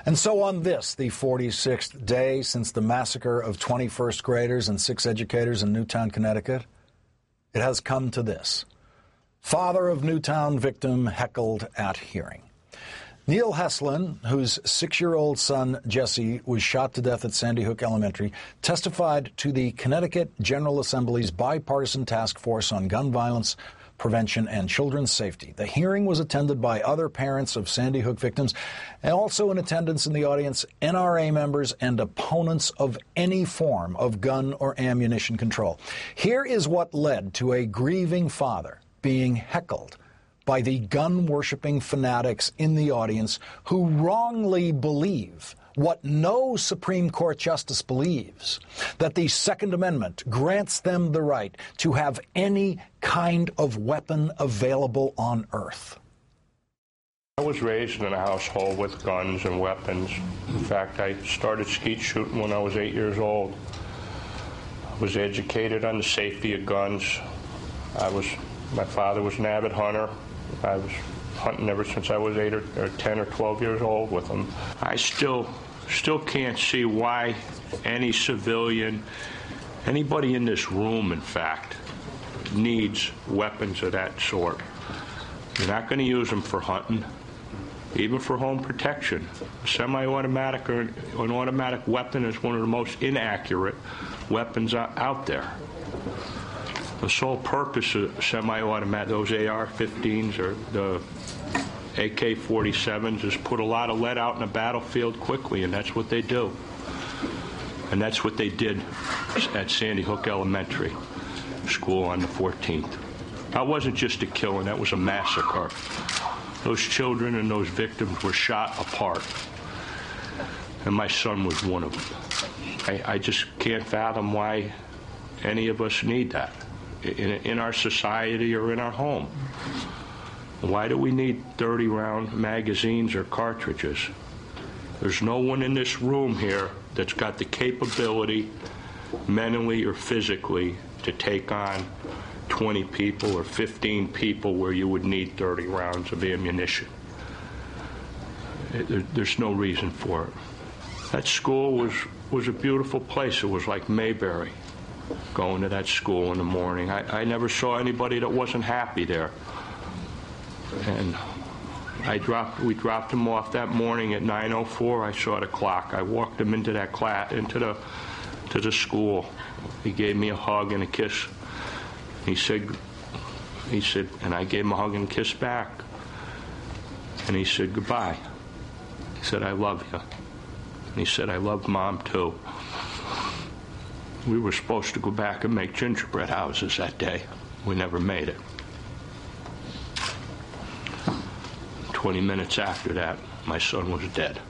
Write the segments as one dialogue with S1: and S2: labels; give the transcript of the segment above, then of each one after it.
S1: And so on this, the 46th day since the massacre of 20 first graders and 6 educators in Newtown, Connecticut, it has come to this. Father of Newtown victim heckled at hearing. Neil Heslin, whose 6-year-old son Jesse was shot to death at Sandy Hook Elementary, testified to the Connecticut General Assembly's bipartisan task force on gun violence prevention and children's safety. The hearing was attended by other parents of Sandy Hook victims, and also in attendance in the audience, NRA members and opponents of any form of gun or ammunition control. Here is what led to a grieving father being heckled by the gun-worshipping fanatics in the audience who wrongly believe what no Supreme Court justice believes, that the Second Amendment grants them the right to have any kind of weapon available on earth.
S2: I was raised in a household with guns and weapons. In fact, I started skeet shooting when I was 8 years old. I was educated on the safety of guns. My father was an avid hunter. I was hunting ever since I was 8 or 10 or 12 years old with him. I still can't see why any civilian, anybody in this room, in fact, needs weapons of that sort. You're not going to use them for hunting, even for home protection. A semi-automatic or an automatic weapon is one of the most inaccurate weapons out there. The sole purpose of semi-automatic, those AR-15s or the AK-47s, is put a lot of lead out in the battlefield quickly, and that's what they do. And that's what they did at Sandy Hook Elementary School on the 14th. That wasn't just a killing, that was a massacre. Those children and those victims were shot apart. And my son was one of them. I just can't fathom why any of us need that in our society or in our home. Why do we need 30-round magazines or cartridges? There's no one in this room here that's got the capability, mentally or physically, to take on 20 people or 15 people where you would need 30 rounds of ammunition. There's no reason for it. That school was a beautiful place. It was like Mayberry, going to that school in the morning. I never saw anybody that wasn't happy there. And we dropped him off that morning at 9:04. I saw the clock. I walked him into that to the school. He gave me a hug and a kiss. He said, and I gave him a hug and a kiss back. And he said, goodbye. He said, I love you. And he said, I love Mom too. We were supposed to go back and make gingerbread houses that day. We never made it. 20 minutes after that, my son was dead.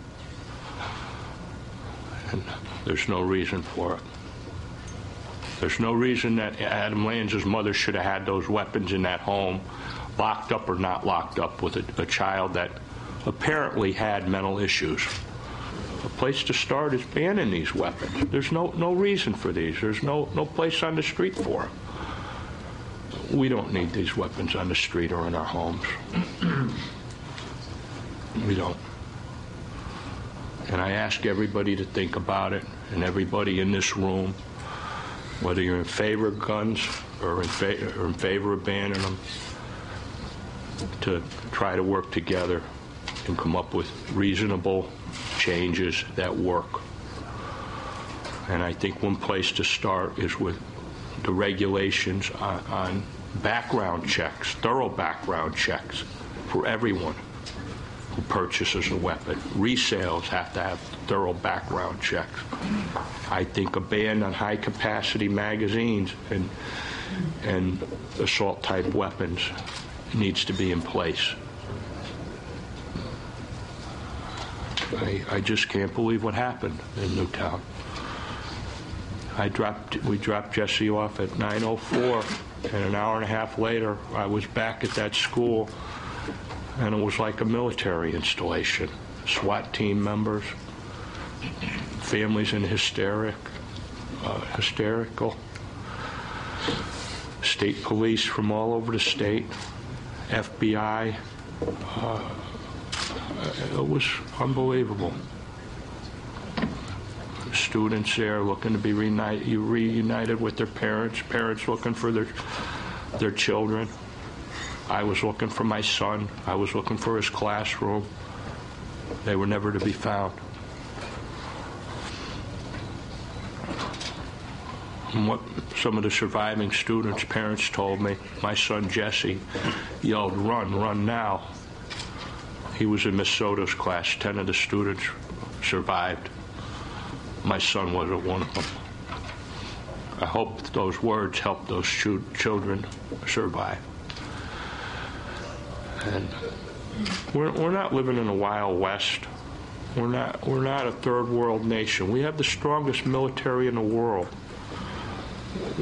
S2: And there's no reason for it. There's no reason that Adam Lanza's mother should have had those weapons in that home, locked up or not locked up, with a child that apparently had mental issues. A place to start is banning these weapons. There's no reason for these. There's no place on the street for them. We don't need these weapons on the street or in our homes. We don't. And I ask everybody to think about it, and everybody in this room, whether you're in favor of guns or in favor of banning them, to try to work together and come up with reasonable changes that work. And I think one place to start is with the regulations on background checks, thorough background checks for everyone who purchases a weapon. Resales have to have thorough background checks. I think a ban on high-capacity magazines and assault-type weapons needs to be in place. I just can't believe what happened in Newtown. We dropped Jesse off at 9:04, and an hour and a half later, I was back at that school, and it was like a military installation. SWAT team members, families in hysterical, state police from all over the state, FBI. It was unbelievable. students there looking to be reunited with their parents, parents looking for their children. I was looking for my son. I was looking for his classroom. They were never to be found. And what some of the surviving students' parents told me, my son Jesse yelled, "Run, run now." He was in Miss Soto's class. 10 of the students survived. My son wasn't one of them. I hope those words helped those children survive. And we're not living in a Wild West. We're not a third world nation. We have the strongest military in the world.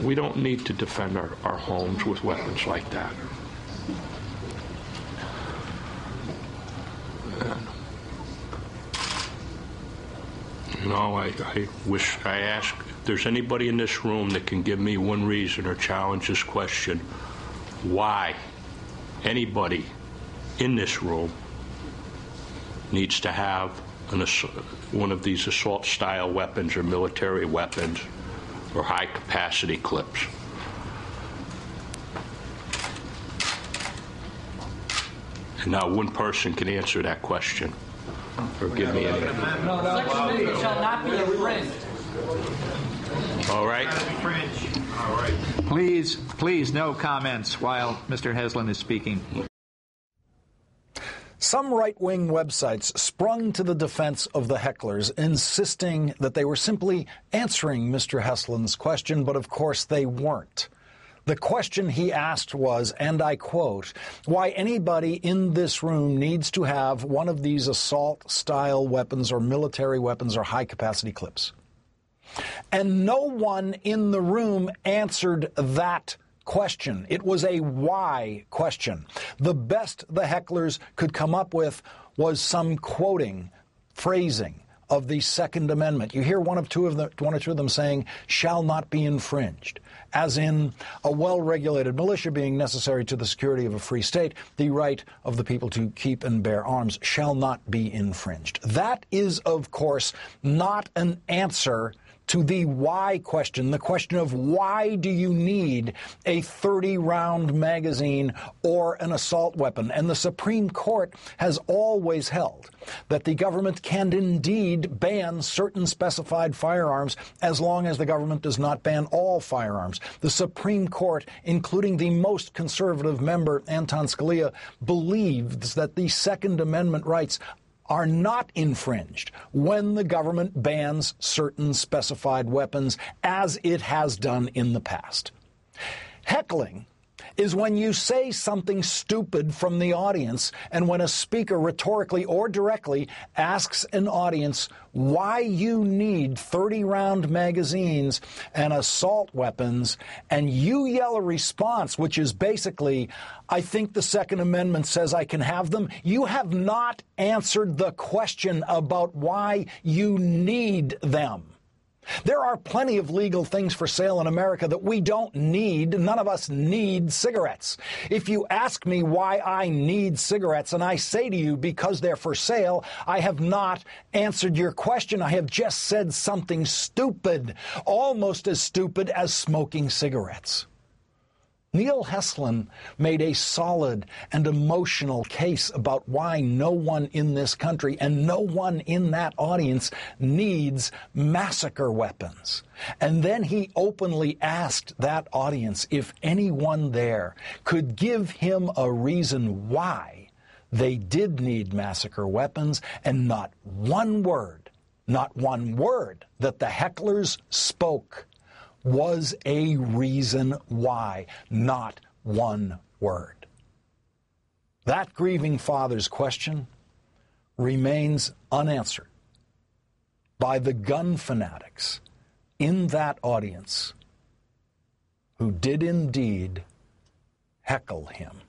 S2: We don't need to defend our homes with weapons like that. And, you know, I ask if there's anybody in this room that can give me one reason or challenge this question, why anybody in this room needs to have one of these assault-style weapons or military weapons or high-capacity clips. And not one person can answer that question or give me any.
S3: Section 8 shall not be infringed.
S2: All right.
S4: All right. Please, no comments while Mr. Heslin is speaking.
S1: Some right-wing websites sprung to the defense of the hecklers, insisting that they were simply answering Mr. Heslin's question, but of course they weren't. The question he asked was, and I quote, why anybody in this room needs to have one of these assault-style weapons or military weapons or high-capacity clips. And no one in the room answered that question. It was a why question. The best the hecklers could come up with was some quoting, phrasing of the Second Amendment. You hear one or two of them saying, shall not be infringed, as in a well-regulated militia being necessary to the security of a free state, the right of the people to keep and bear arms shall not be infringed. That is, of course, not an answer to the why question, the question of why do you need a 30-round magazine or an assault weapon? And the Supreme Court has always held that the government can indeed ban certain specified firearms as long as the government does not ban all firearms. The Supreme Court, including the most conservative member, Anton Scalia, believes that the Second Amendment rights are not infringed when the government bans certain specified weapons, as it has done in the past. Heckling is when you say something stupid from the audience and when a speaker rhetorically or directly asks an audience why you need 30-round magazines and assault weapons, and you yell a response, which is basically, I think the Second Amendment says I can have them. You have not answered the question about why you need them. There are plenty of legal things for sale in America that we don't need. None of us need cigarettes. If you ask me why I need cigarettes and I say to you because they're for sale, I have not answered your question. I have just said something stupid, almost as stupid as smoking cigarettes. Neil Heslin made a solid and emotional case about why no one in this country and no one in that audience needs massacre weapons. And then he openly asked that audience if anyone there could give him a reason why they did need massacre weapons, and not one word that the hecklers spoke was a reason why. Not one word. That grieving father's question remains unanswered by the gun fanatics in that audience who did indeed heckle him.